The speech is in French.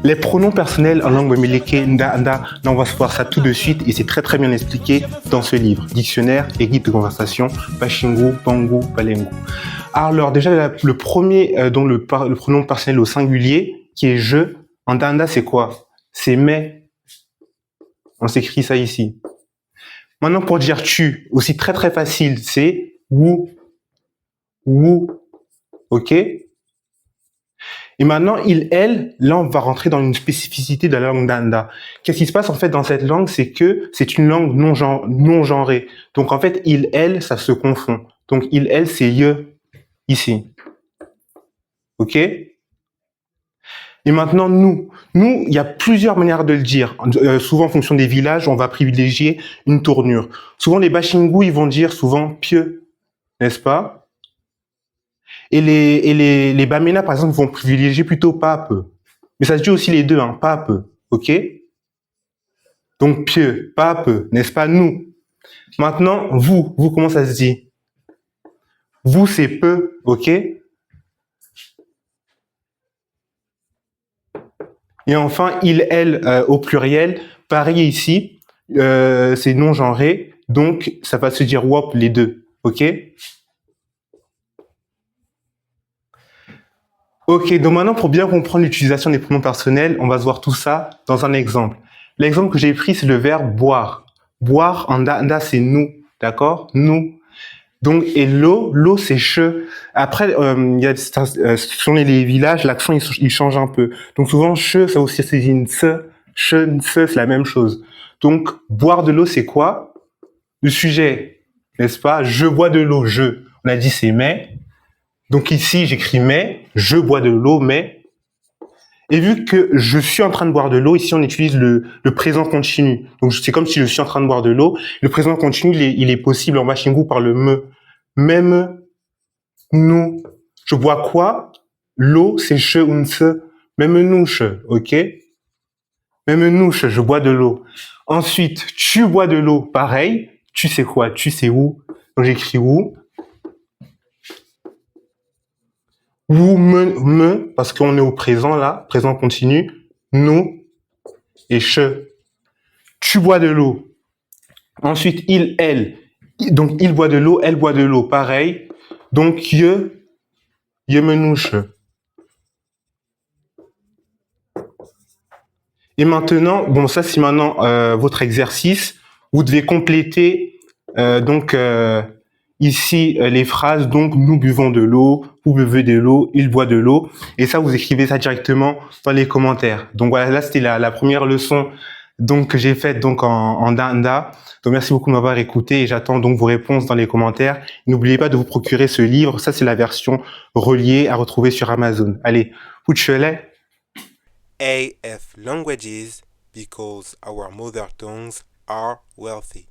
Les pronoms personnels en langue Wemileke, nda, nda, on va se voir ça tout de suite et c'est très très bien expliqué dans ce livre. Dictionnaire et guide de conversation, Pachingu, Pangu, Palengu. Alors déjà, le premier, dont le pronom personnel au singulier, qui est je, en danda, c'est quoi? C'est mais. On s'écrit ça ici. Maintenant, pour dire tu, aussi très très facile, c'est wu, wu, ok? Et maintenant, il, elle, là, on va rentrer dans une spécificité de la langue danda. Qu'est-ce qui se passe en fait dans cette langue? C'est que c'est une langue non genrée. Donc en fait, il, elle, ça se confond. Donc il, elle, c'est ye, ici. Ok? Et maintenant, nous. Nous, il y a plusieurs manières de le dire. Souvent, en fonction des villages, on va privilégier une tournure. Souvent, les Bachingu, ils vont dire souvent pieux, n'est-ce pas? Et les Bamena, par exemple, vont privilégier plutôt pape. Mais ça se dit aussi les deux, hein, pape, ok? Donc, pieux, pape, n'est-ce pas? Nous. Maintenant, vous, comment ça se dit? Vous, c'est peu, ok? Et enfin, il, elle, au pluriel, pareil ici, c'est non genré, donc ça va se dire wop les deux, ok? Ok, donc maintenant pour bien comprendre l'utilisation des pronoms personnels, on va se voir tout ça dans un exemple. L'exemple que j'ai pris, c'est le verbe boire. Boire en da, c'est nous, d'accord? Nous. Donc, et l'eau, c'est che. Après, il y a, selon les villages, l'accent, il change un peu. Donc, souvent, che, ça aussi, c'est une se. Che, une se, c'est la même chose. Donc, boire de l'eau, c'est quoi? Le sujet, n'est-ce pas? Je bois de l'eau, je. On a dit c'est mais. Donc, ici, j'écris mais. Je bois de l'eau, mais. Et vu que je suis en train de boire de l'eau, ici, on utilise le présent continu. Donc, c'est comme si je suis en train de boire de l'eau. Le présent continu, il est possible en Bachingu par le me. Même, nous. Je bois quoi? L'eau, c'est che un se. Même nouche, ok? Même nouche, je bois de l'eau. Ensuite, tu bois de l'eau, pareil. Tu sais quoi? Tu sais où? Donc j'écris où? Où me, parce qu'on est au présent là, présent continu. Nous et che. Tu bois de l'eau. Ensuite, il, elle. Donc il boit de l'eau, elle boit de l'eau, pareil. Donc ye me nouche. Et maintenant, bon, ça c'est maintenant votre exercice. Vous devez compléter donc ici les phrases. Donc nous buvons de l'eau, vous buvez de l'eau, il boit de l'eau. Et ça, vous écrivez ça directement dans les commentaires. Donc voilà, là c'était la première leçon donc que j'ai faite donc en danda. Donc merci beaucoup de m'avoir écouté et j'attends donc vos réponses dans les commentaires. N'oubliez pas de vous procurer ce livre. Ça c'est la version reliée à retrouver sur Amazon. Allez, Huchele. AF Languages, because our mother tongues are wealthy.